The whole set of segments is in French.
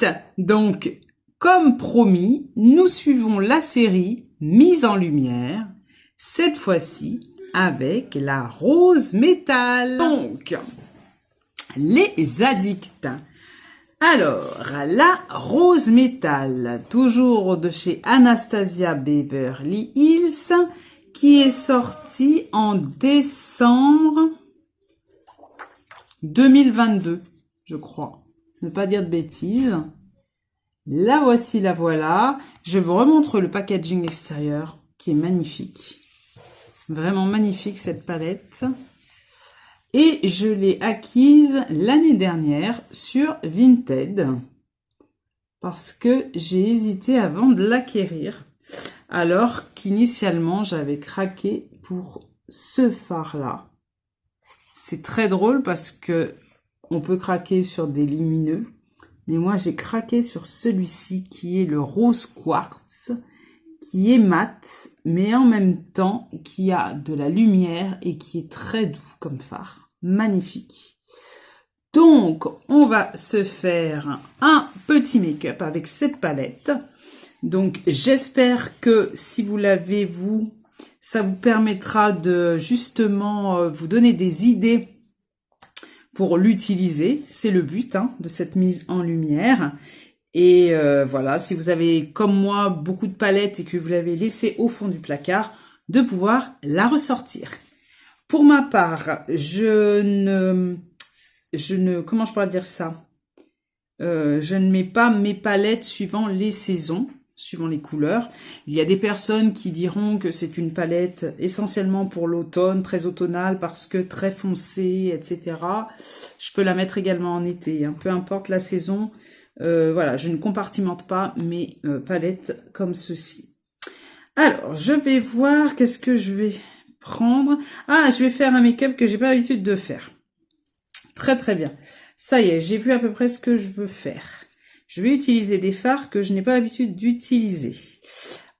Addict. Donc, comme promis, nous suivons la série Mise en lumière, cette fois-ci avec la rose métal. Donc, les addicts. Alors, la rose métal, toujours de chez Anastasia Beverly Hills, qui est sortie en décembre 2022, je crois. Ne pas dire de bêtises. La voici, la voilà. Je vous remontre le packaging extérieur qui est magnifique. Vraiment magnifique cette palette. Et je l'ai acquise l'année dernière sur Vinted. Parce que j'ai hésité avant de l'acquérir. Alors qu'initialement j'avais craqué pour ce phare-là. C'est très drôle parce que on peut craquer sur des lumineux. Mais moi, j'ai craqué sur celui-ci qui est le rose quartz, qui est mat, mais en même temps qui a de la lumière et qui est très doux comme phare. Magnifique. Donc, on va se faire un petit make-up avec cette palette. Donc, j'espère que si vous l'avez, vous, ça vous permettra de justement vous donner des idées pour l'utiliser. C'est le but de cette mise en lumière. Et voilà, si vous avez, comme moi, beaucoup de palettes et que vous l'avez laissée au fond du placard, de pouvoir la ressortir. Pour ma part, je ne, comment je pourrais dire ça? Je ne mets pas mes palettes suivant les saisons, suivant les couleurs. Il y a des personnes qui diront que c'est une palette essentiellement pour l'automne, très automnale parce que très foncée, etc. Je peux la mettre également en été, peu importe la saison. Voilà, je ne compartimente pas mes palettes comme ceci. Alors, je vais voir qu'est-ce que je vais prendre. Ah, je vais faire un make-up que j'ai pas l'habitude de faire. Très très bien. Ça y est, j'ai vu à peu près ce que je veux faire. Je vais utiliser des fards que je n'ai pas l'habitude d'utiliser.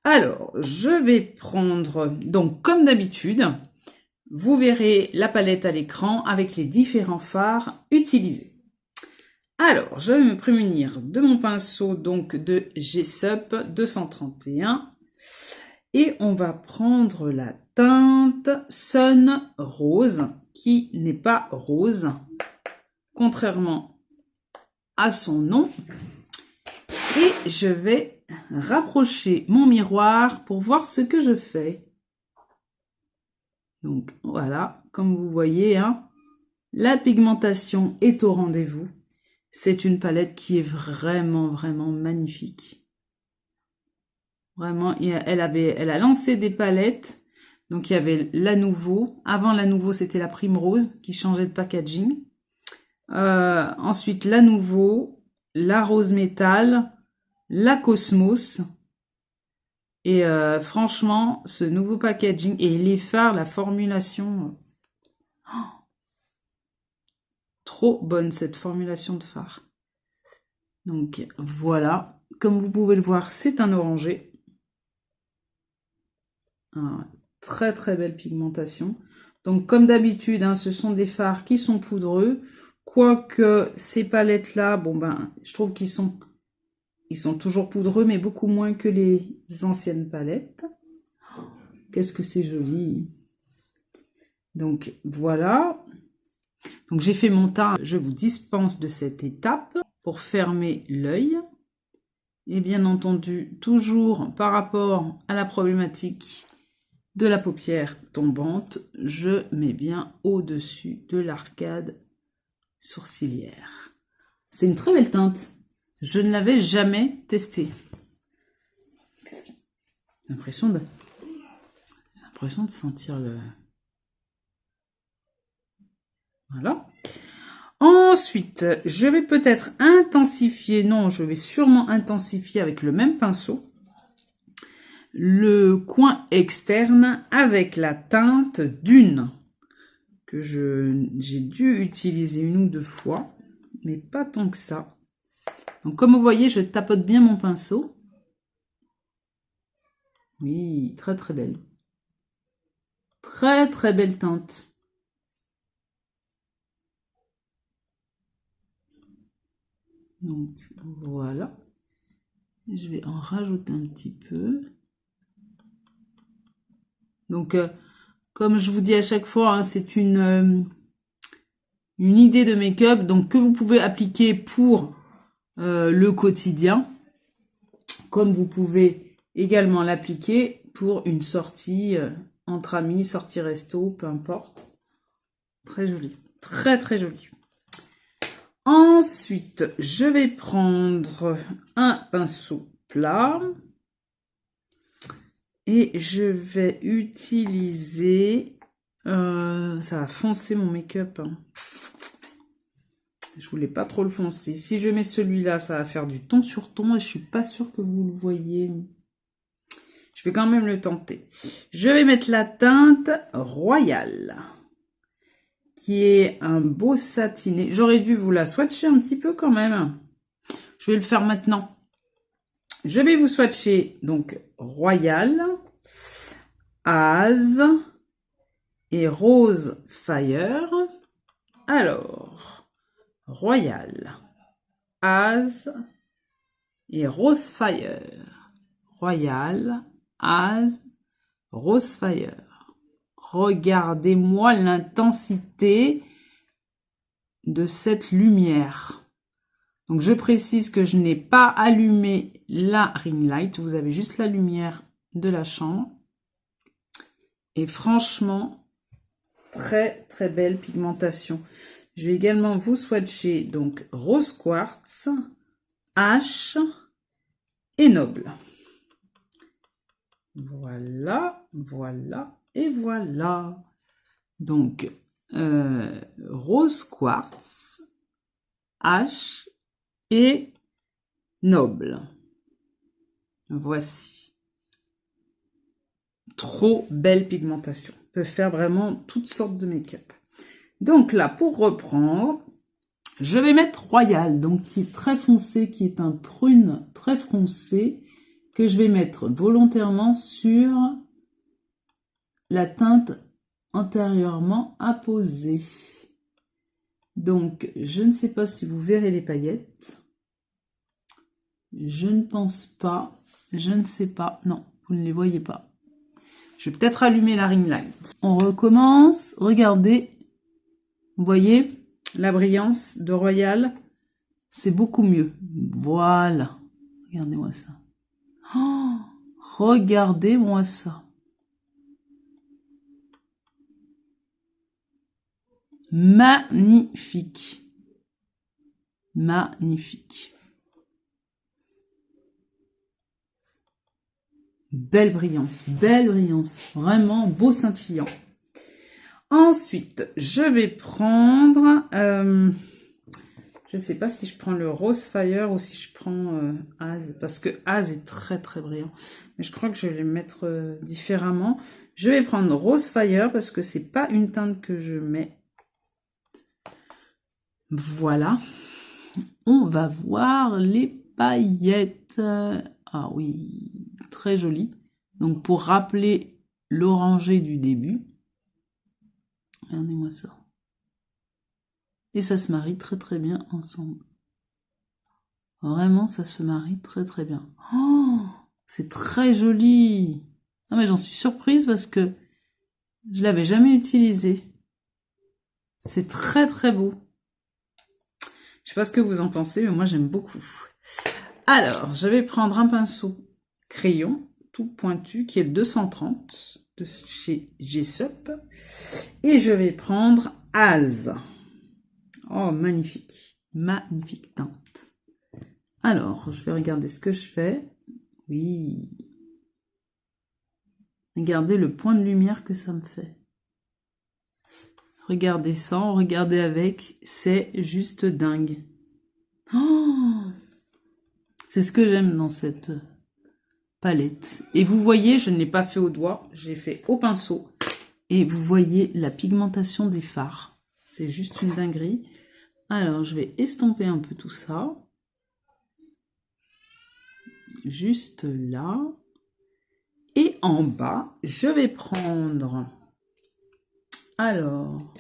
Alors, je vais prendre, donc comme d'habitude, vous verrez la palette à l'écran avec les différents fards utilisés. Alors, je vais me prémunir de mon pinceau donc de Gessup 231 et on va prendre la teinte Sun Rose qui n'est pas rose, contrairement à son nom. Et je vais rapprocher mon miroir pour voir ce que je fais. Donc voilà, comme vous voyez, la pigmentation est au rendez-vous. C'est une palette qui est vraiment, vraiment magnifique. Vraiment, elle a lancé des palettes. Donc il y avait la Nouveau. Avant la Nouveau, c'était la Primrose qui changeait de packaging. Ensuite, la Nouveau, la Rose Métal, la Cosmos. Et franchement, ce nouveau packaging et les fards, la formulation, trop bonne cette formulation de fard. Donc voilà, comme vous pouvez le voir, c'est un orangé. Très très belle pigmentation. Donc comme d'habitude, ce sont des fards qui sont poudreux. Quoique ces palettes-là, bon ben, je trouve qu'ils sont toujours poudreux, mais beaucoup moins que les anciennes palettes. Qu'est-ce que c'est joli! Donc voilà. Donc j'ai fait mon teint. Je vous dispense de cette étape pour fermer l'œil. Et bien entendu, toujours par rapport à la problématique de la paupière tombante, je mets bien au-dessus de l'arcade sourcilière. C'est une très belle teinte. Je ne l'avais jamais testée. J'ai l'impression de sentir le... Voilà. Ensuite, je vais peut-être intensifier, non, je vais sûrement intensifier avec le même pinceau, le coin externe avec la teinte Dune, que j'ai dû utiliser 1 ou 2 fois, mais pas tant que ça. Donc comme vous voyez, je tapote bien mon pinceau. Oui, très très belle. Très très belle teinte. Donc voilà. Je vais en rajouter un petit peu. Donc comme je vous dis à chaque fois, hein, c'est une idée de make-up donc que vous pouvez appliquer pour le quotidien, comme vous pouvez également l'appliquer pour une sortie entre amis, sortie resto, peu importe. Très joli, très très joli. Ensuite, je vais prendre un pinceau plat et je vais utiliser... ça va foncer mon make-up. Hein. Je voulais pas trop le foncer. Si je mets celui-là, ça va faire du ton sur ton et je suis pas sûre que vous le voyez. Je vais quand même le tenter. Je vais mettre la teinte Royal, qui est un beau satiné. J'aurais dû vous la swatcher un petit peu quand même. Je vais le faire maintenant. Je vais vous swatcher donc Royal, Az et Rose Fire. Alors, Royal, Az et Rose Fire. Royal, Az, Rose Fire. Regardez-moi l'intensité de cette lumière. Donc je précise que je n'ai pas allumé la ring light, vous avez juste la lumière de la chambre. Et franchement, très très belle pigmentation. Je vais également vous swatcher donc Rose Quartz, H et Noble. Voilà, voilà et voilà. Donc, Rose Quartz, H et Noble. Voici. Trop belle pigmentation. On peut faire vraiment toutes sortes de make-up. Donc là, pour reprendre, je vais mettre Royal, donc qui est très foncé, qui est un prune très foncé, que je vais mettre volontairement sur la teinte antérieurement apposée. Donc, je ne sais pas si vous verrez les paillettes. Je ne pense pas. Je ne sais pas. Non, vous ne les voyez pas. Je vais peut-être allumer la ring light. On recommence. Regardez. Vous voyez la brillance de Royal? C'est beaucoup mieux. Voilà. Regardez-moi ça. Oh, regardez-moi ça. Magnifique. Magnifique. Belle brillance, vraiment beau scintillant. Ensuite, je vais prendre, je sais pas si je prends le Rose Fire ou si je prends Az, parce que Az est très très brillant. Mais je crois que je vais les mettre différemment. Je vais prendre Rose Fire parce que c'est pas une teinte que je mets. Voilà. On va voir les paillettes. Ah oui, très joli. Donc pour rappeler l'orangé du début. Regardez-moi ça. Et ça se marie très très bien ensemble. Vraiment, ça se marie très très bien. Oh, c'est très joli. Non mais j'en suis surprise parce que je l'avais jamais utilisé. C'est très très beau. Je sais pas ce que vous en pensez, mais moi j'aime beaucoup. Alors, je vais prendre un pinceau crayon tout pointu qui est le 230 de chez Jessup. Et je vais prendre Az. Oh, magnifique. Magnifique teinte. Alors, je vais regarder ce que je fais. Oui. Regardez le point de lumière que ça me fait. Regardez sans, regardez avec. C'est juste dingue. Oh, c'est ce que j'aime dans cette palette. Et vous voyez, je ne l'ai pas fait au doigt, j'ai fait au pinceau. Et vous voyez la pigmentation des fards. C'est juste une dinguerie. Alors, je vais estomper un peu tout ça. Juste là. Et en bas, je vais prendre, alors,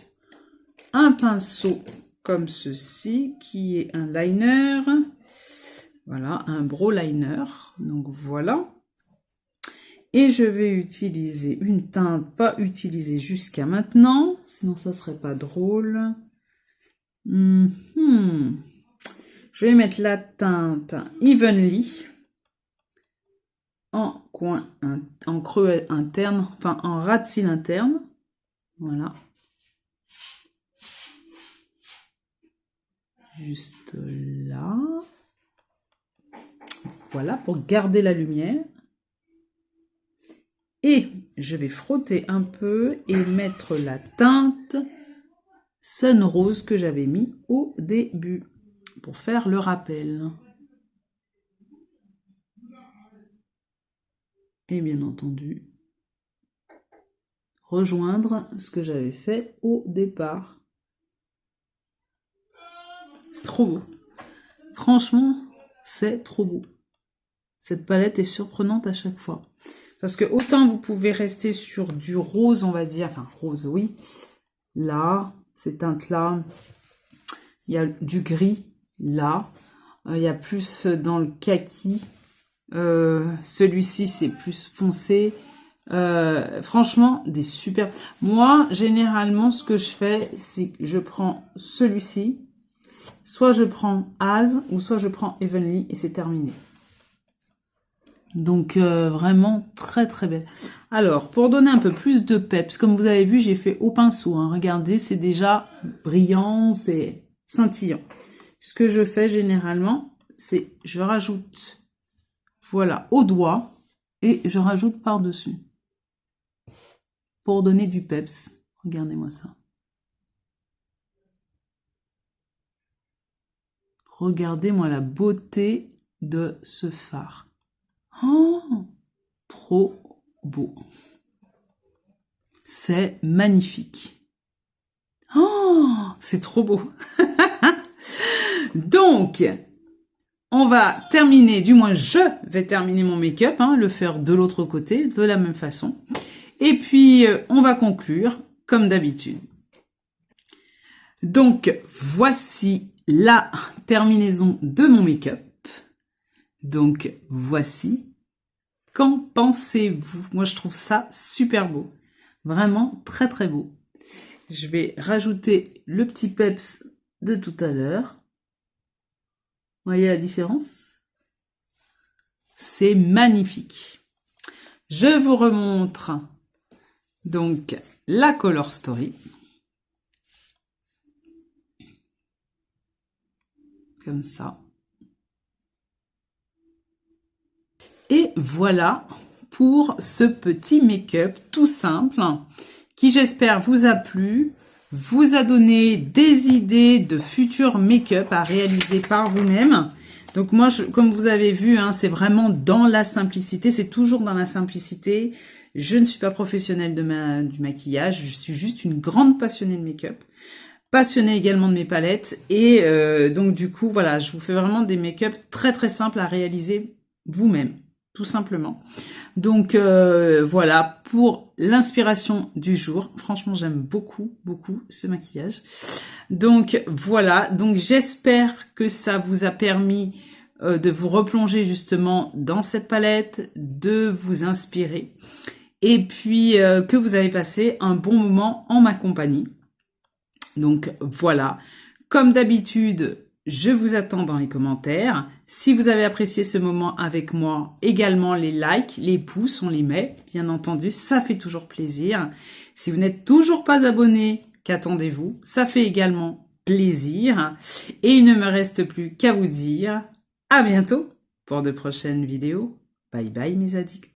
un pinceau comme ceci, qui est un liner. Voilà, un brow liner. Donc voilà. Et je vais utiliser une teinte pas utilisée jusqu'à maintenant, sinon ça serait pas drôle. Je vais mettre la teinte Evenly en coin, en creux interne, enfin en ras de cils interne. Voilà. Juste là. Voilà, pour garder la lumière. Et je vais frotter un peu et mettre la teinte Sun Rose que j'avais mis au début pour faire le rappel. Et bien entendu, rejoindre ce que j'avais fait au départ. C'est trop beau. Franchement, c'est trop beau. Cette palette est surprenante à chaque fois. Parce que autant vous pouvez rester sur du rose, on va dire, enfin rose, oui. Là, ces teintes-là, il y a du gris, là. Il y a plus dans le kaki. Celui-ci, c'est plus foncé. Franchement, des super... Moi, généralement, ce que je fais, c'est que je prends celui-ci. Soit je prends Az, ou soit je prends Evenly, et c'est terminé. Donc, vraiment très très belle. Alors, pour donner un peu plus de peps, comme vous avez vu, j'ai fait au pinceau. Hein. Regardez, c'est déjà brillant, c'est scintillant. Ce que je fais généralement, c'est je rajoute, voilà, au doigt, et je rajoute par-dessus. Pour donner du peps. Regardez-moi ça. Regardez-moi la beauté de ce fard. Oh, trop beau. C'est magnifique. Oh, c'est trop beau. Donc, on va terminer, du moins je vais terminer mon make-up, hein, le faire de l'autre côté, de la même façon. Et puis, on va conclure, comme d'habitude. Donc, voici la terminaison de mon make-up. Donc, voici. Qu'en pensez-vous? Moi, je trouve ça super beau. Vraiment très, très beau. Je vais rajouter le petit peps de tout à l'heure. Vous voyez la différence? C'est magnifique. Je vous remontre donc la Color Story. Comme ça. Et voilà pour ce petit make-up tout simple qui, j'espère, vous a plu, vous a donné des idées de futurs make-up à réaliser par vous-même. Donc moi, comme vous avez vu, hein, c'est vraiment dans la simplicité, c'est toujours dans la simplicité. Je ne suis pas professionnelle du maquillage, je suis juste une grande passionnée de make-up. Passionnée également de mes palettes. Et donc du coup, voilà, je vous fais vraiment des make-up très très simples à réaliser vous-même. Tout simplement. Donc voilà pour l'inspiration du jour. Franchement, j'aime beaucoup, beaucoup ce maquillage. Donc voilà, donc j'espère que ça vous a permis de vous replonger justement dans cette palette, de vous inspirer. Et puis que vous avez passé un bon moment en ma compagnie. Donc voilà, comme d'habitude, je vous attends dans les commentaires. Si vous avez apprécié ce moment avec moi, également les likes, les pouces, on les met, bien entendu, ça fait toujours plaisir. Si vous n'êtes toujours pas abonné, qu'attendez-vous? Ça fait également plaisir. Et il ne me reste plus qu'à vous dire à bientôt pour de prochaines vidéos. Bye bye mes addicts.